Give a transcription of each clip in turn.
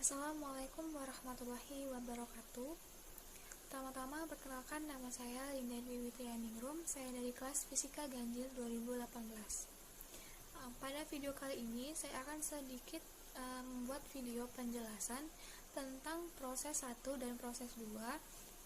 Assalamualaikum warahmatullahi wabarakatuh. Pertama-tama perkenalkan, nama saya Linda Dwi Witrianingrum. Saya dari kelas Fisika Ganjil 2018. Pada video kali ini saya akan sedikit membuat video penjelasan tentang proses 1 dan proses 2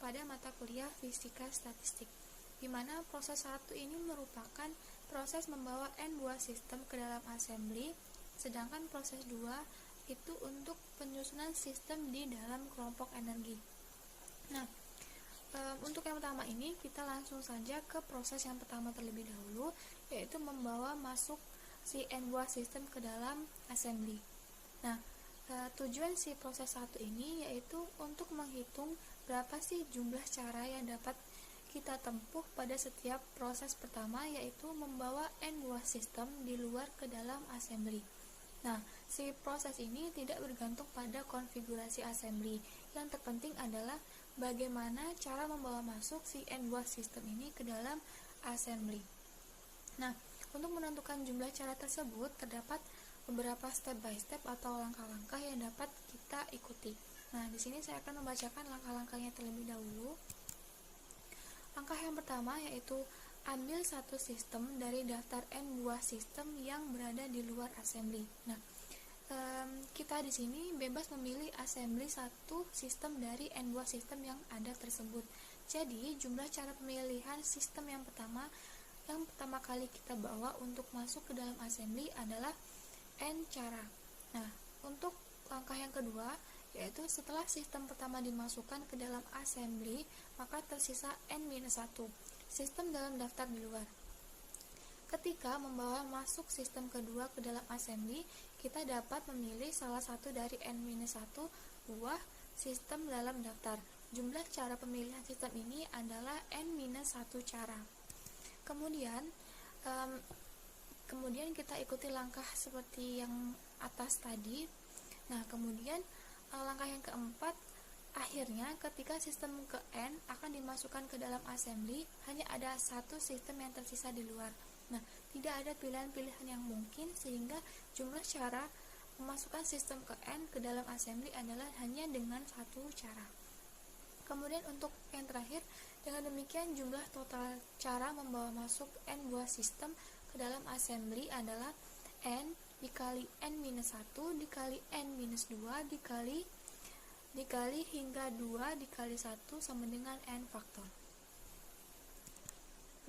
pada mata kuliah Fisika Statistik, di mana proses 1 ini merupakan proses membawa N buah sistem ke dalam assembly, sedangkan proses 2 itu untuk penyusunan sistem di dalam kelompok energi. Nah, untuk yang pertama ini kita langsung saja ke proses yang pertama terlebih dahulu, yaitu membawa masuk si N buah sistem ke dalam assembly. Nah, tujuan si proses 1 ini yaitu untuk menghitung berapa sih jumlah cara yang dapat kita tempuh pada setiap proses pertama, yaitu membawa N buah sistem di luar ke dalam assembly. Nah, si proses ini tidak bergantung pada konfigurasi assembly. Yang terpenting adalah bagaimana cara membawa masuk si N buah sistem ini ke dalam assembly. Nah, untuk menentukan jumlah cara tersebut terdapat beberapa step by step atau langkah-langkah yang dapat kita ikuti. Nah, di sini saya akan membacakan langkah-langkahnya terlebih dahulu. Langkah yang pertama yaitu ambil satu sistem dari daftar N buah sistem yang berada di luar assembly. Nah, kita di sini bebas memilih assembly satu sistem dari N buah sistem yang ada tersebut. Jadi, jumlah cara pemilihan sistem yang pertama kali kita bawa untuk masuk ke dalam assembly adalah N cara. Nah, untuk langkah yang kedua, yaitu setelah sistem pertama dimasukkan ke dalam assembly, maka tersisa N-1 sistem dalam daftar di luar. Ketika membawa masuk sistem kedua ke dalam assembly, kita dapat memilih salah satu dari N-1 buah sistem dalam daftar. Jumlah cara pemilihan sistem ini adalah N-1 cara. Kemudian kita ikuti langkah seperti yang atas tadi. Nah, kemudian langkah yang keempat, akhirnya ketika sistem ke N akan dimasukkan ke dalam assembly, hanya ada satu sistem yang tersisa di luar. Nah, tidak ada pilihan-pilihan yang mungkin, sehingga jumlah cara memasukkan sistem ke N ke dalam assembly adalah hanya dengan satu cara. Kemudian untuk yang terakhir, dengan demikian jumlah total cara membawa masuk N buah sistem ke dalam assembly adalah N dikali N-1 dikali N-2 dikali hingga 2 dikali 1 sama dengan N faktor.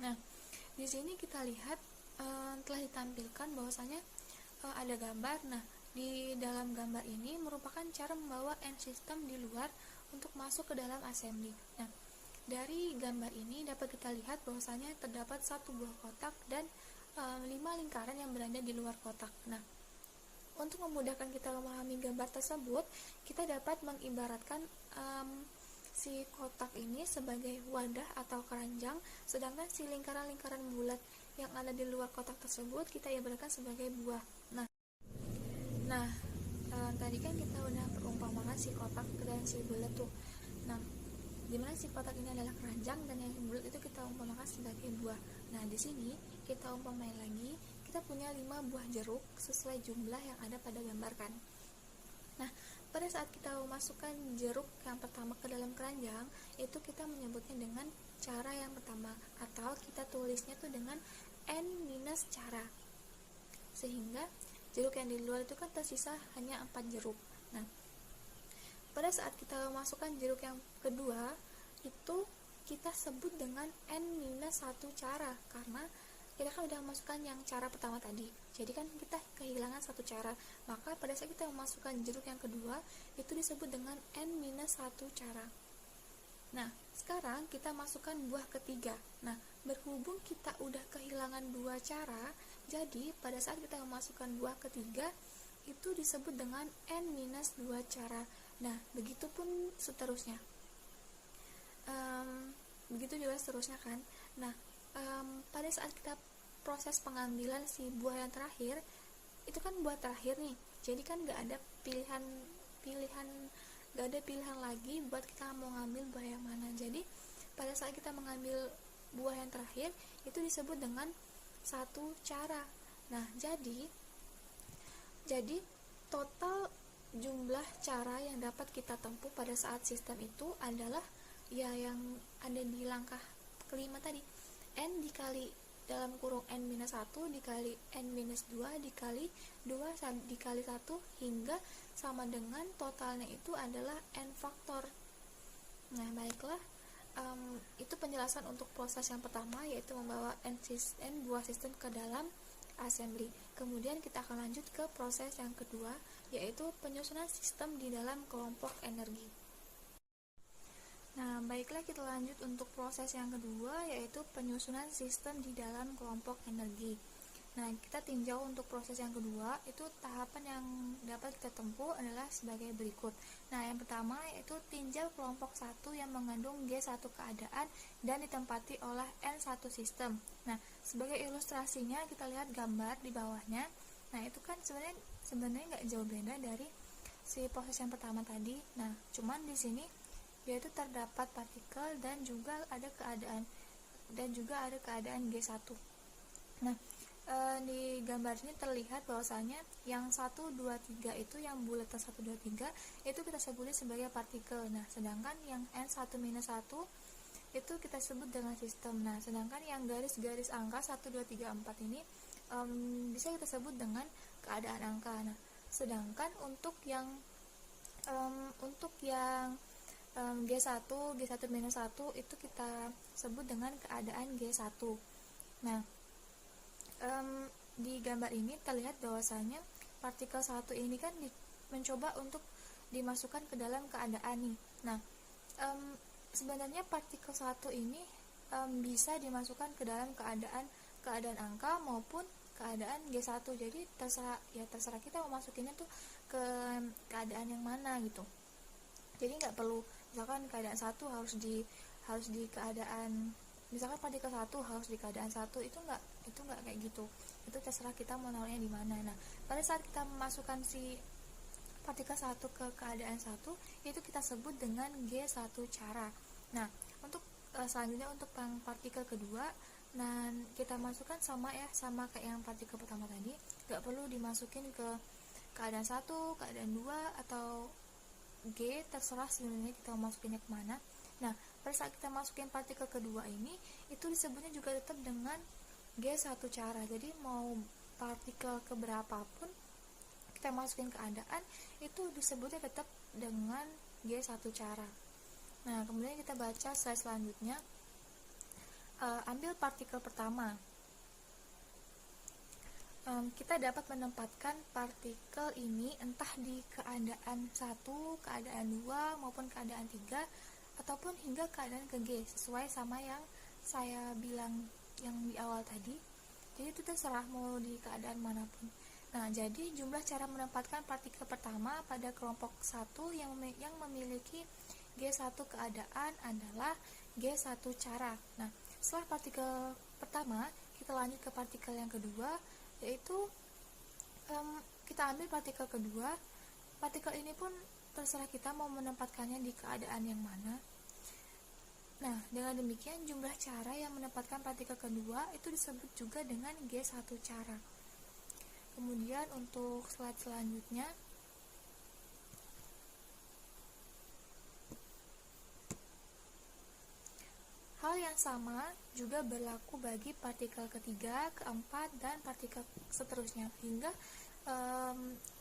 Nah, di sini kita lihat telah ditampilkan bahwasanya ada gambar. Nah, di dalam gambar ini merupakan cara membawa N sistem di luar untuk masuk ke dalam assembly. Nah, dari gambar ini dapat kita lihat bahwasanya terdapat satu buah kotak dan 5 lingkaran yang berada di luar kotak. Nah, untuk memudahkan kita memahami gambar tersebut, kita dapat mengibaratkan si kotak ini sebagai wadah atau keranjang, sedangkan si lingkaran-lingkaran bulat yang ada di luar kotak tersebut kita ibaratkan sebagai buah. Nah, tadi kan kita udah perumpamakan si kotak dan si bulat tuh. Nah, dimana si kotak ini adalah keranjang dan yang bulat itu kita umpamakan sebagai buah. Nah, di sini kita umpamain lagi, kita punya 5 buah jeruk sesuai jumlah yang ada pada gambar kan. Nah, pada saat kita memasukkan jeruk yang pertama ke dalam keranjang, itu kita menyebutnya dengan cara yang pertama, atau kita tulisnya tuh dengan N minus cara, sehingga jeruk yang di luar itu kan tersisa hanya 4 jeruk. Nah, pada saat kita memasukkan jeruk yang kedua, itu kita sebut dengan N-1 cara, karena kita kan udah memasukkan yang cara pertama tadi, jadi kan kita kehilangan satu cara. Maka pada saat kita memasukkan jeruk yang kedua, itu disebut dengan N-1 cara. Nah, sekarang kita masukkan buah ketiga. Nah, berhubung kita udah kehilangan 2 cara, jadi pada saat kita memasukkan buah ketiga, itu disebut dengan N-2 cara. Nah, begitupun seterusnya. Begitu juga seterusnya kan. Nah, pada saat kita proses pengambilan si buah yang terakhir, itu kan buah terakhir nih, jadi kan gak ada pilihan lagi buat kita mau ngambil buah yang mana. Jadi pada saat kita mengambil buah yang terakhir, itu disebut dengan satu cara. Nah, jadi total jumlah cara yang dapat kita tempuh pada saat sistem itu adalah ya yang ada di langkah kelima tadi, n dikali dalam kurung n-1 dikali n-2 dikali 2 dikali 1 hingga sama dengan totalnya itu adalah n faktor. Nah, baiklah, itu penjelasan untuk proses yang pertama, yaitu membawa n buah sistem ke dalam assembly. Kemudian kita akan lanjut ke proses yang kedua, yaitu penyusunan sistem di dalam kelompok energi. Nah, baiklah, kita lanjut untuk proses yang kedua, yaitu penyusunan sistem di dalam kelompok energi. Nah, kita tinjau untuk proses yang kedua, itu tahapan yang dapat kita tempuh adalah sebagai berikut. Nah, yang pertama yaitu tinjau kelompok 1 yang mengandung G1 keadaan dan ditempati oleh N1 sistem. Nah, sebagai ilustrasinya kita lihat gambar di bawahnya. Nah, itu kan sebenarnya nggak jauh beda dari si proses yang pertama tadi. Nah, cuman di sini yaitu terdapat partikel dan juga ada keadaan G1. Nah, di gambar ini terlihat bahwasanya yang 1, 2, 3 itu yang bulatan 1, 2, 3 itu kita sebutnya sebagai partikel. Nah, sedangkan yang N1-1 itu kita sebut dengan sistem. Nah, sedangkan yang garis-garis angka 1, 2, 3, 4 ini bisa kita sebut dengan keadaan angka. Nah, sedangkan untuk yang G1, G1-1 itu kita sebut dengan keadaan G1. Nah, di gambar ini terlihat bahwasanya partikel 1 ini kan mencoba untuk dimasukkan ke dalam keadaan nih. Nah, sebenarnya partikel 1 ini bisa dimasukkan ke dalam keadaan angka maupun keadaan G1. Jadi terserah kita mau masukinnya tuh ke keadaan yang mana gitu. Jadi nggak perlu misalkan keadaan 1 harus di keadaan, misalkan partikel 1 harus di keadaan 1, itu nggak kayak gitu. Itu terserah kita mau naruhnya di mana. Nah, pada saat kita memasukkan si partikel 1 ke keadaan 1, itu kita sebut dengan G1 cara. Nah, untuk selanjutnya untuk yang partikel kedua, nah kita masukkan sama kayak yang partikel pertama tadi, nggak perlu dimasukin ke keadaan 1, keadaan 2 atau G, terserah sebenarnya kita mau masukinnya kemana. Nah, pada saat kita masukin partikel kedua ini, itu disebutnya juga tetap dengan G1 cara. Jadi mau partikel keberapapun kita masukin keadaan, itu disebutnya tetap dengan G1 cara. Nah, kemudian kita baca slide selanjutnya. Ambil partikel pertama. Kita dapat menempatkan partikel ini entah di keadaan 1, keadaan 2, maupun keadaan 3, ataupun hingga keadaan ke G, sesuai sama yang saya bilang yang di awal tadi. Jadi itu terserah mau di keadaan manapun. Nah, jadi jumlah cara menempatkan partikel pertama pada kelompok 1 yang memiliki G1 keadaan adalah G1 cara. Nah, setelah partikel pertama, kita lanjut ke partikel yang kedua, yaitu kita ambil partikel kedua. Partikel ini pun terserah kita mau menempatkannya di keadaan yang mana. Nah, dengan demikian jumlah cara yang menempatkan partikel kedua itu disebut juga dengan G1 cara. Kemudian untuk slide selanjutnya, hal yang sama juga berlaku bagi partikel ketiga, keempat, dan partikel seterusnya, hingga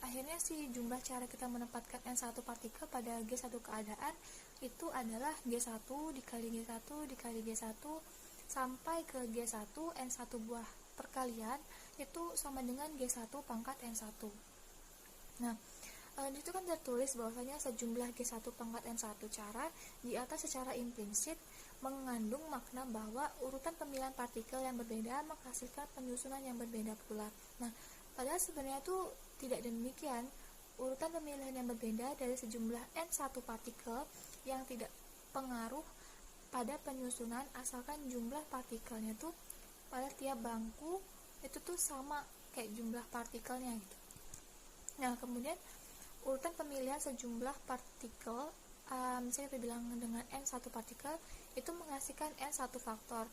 akhirnya si jumlah cara kita menempatkan N1 partikel pada G1 keadaan itu adalah G1 dikali G1 dikali G1 sampai ke G1 N1 buah perkalian, itu sama dengan G1 pangkat N1. Nah, itu kan tertulis bahwasanya sejumlah G1 pangkat N1 cara di atas secara implisit mengandung makna bahwa urutan pemilihan partikel yang berbeda menghasilkan penyusunan yang berbeda pula. Nah, padahal sebenarnya itu tidak demikian. Urutan pemilihan yang berbeda dari sejumlah N1 partikel yang tidak pengaruh pada penyusunan asalkan jumlah partikelnya tuh pada tiap bangku itu tuh sama kayak jumlah partikelnya gitu. Nah, kemudian urutan pemilihan sejumlah partikel, misalnya kita bilang dengan N1 partikel, itu menghasilkan N1 faktor.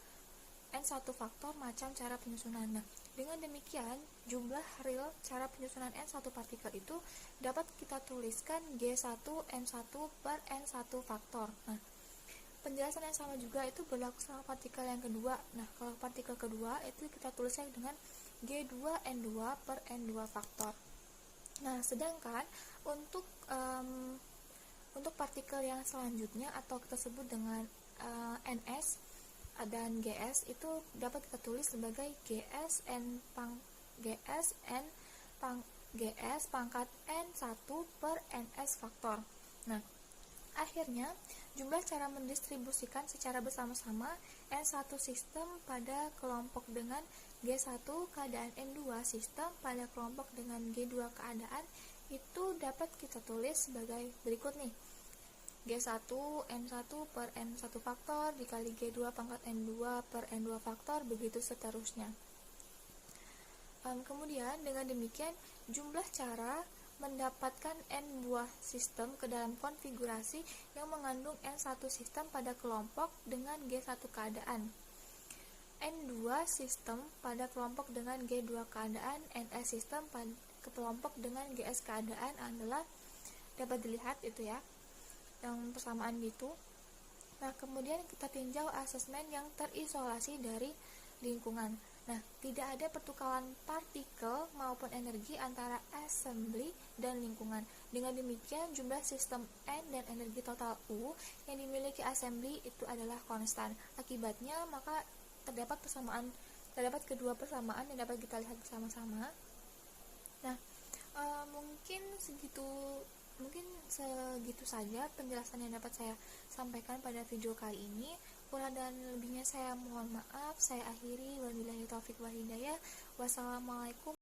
N1 faktor macam cara penyusunan. Nah, dengan demikian, jumlah real cara penyusunan N1 partikel itu dapat kita tuliskan G1 N1 per N1 faktor. Nah, penjelasan yang sama juga itu berlaku sama partikel yang kedua. Nah, kalau partikel kedua itu kita tulisnya dengan G2 N2 per N2 faktor. Nah, sedangkan untuk partikel yang selanjutnya atau kita sebut dengan NS dan GS itu dapat kita tulis sebagai GS pangkat N1 per NS faktor. Nah, akhirnya jumlah cara mendistribusikan secara bersama-sama N1 sistem pada kelompok dengan G1 keadaan N2 sistem pada kelompok dengan G2 keadaan itu dapat kita tulis sebagai berikut nih. G1 N1 per N1 faktor dikali G2 pangkat N2 per N2 faktor, begitu seterusnya. Kemudian dengan demikian jumlah cara mendapatkan N buah sistem ke dalam konfigurasi yang mengandung N1 sistem pada kelompok dengan G1 keadaan, N2 sistem pada kelompok dengan G2 keadaan, NS sistem pada kelompok dengan GS keadaan adalah dapat dilihat itu ya, yang persamaan gitu. Nah, kemudian kita tinjau asesmen yang terisolasi dari lingkungan. Nah, tidak ada pertukaran partikel maupun energi antara assembly dan lingkungan. Dengan demikian, jumlah sistem N dan energi total U yang dimiliki assembly itu adalah konstan. Akibatnya, maka terdapat kedua persamaan yang dapat kita lihat bersama-sama. Nah, mungkin segitu saja penjelasan yang dapat saya sampaikan pada video kali ini. Kurang dan lebihnya saya mohon maaf. Saya akhiri. Wabillahi taufiq wal hidayah. Wassalamualaikum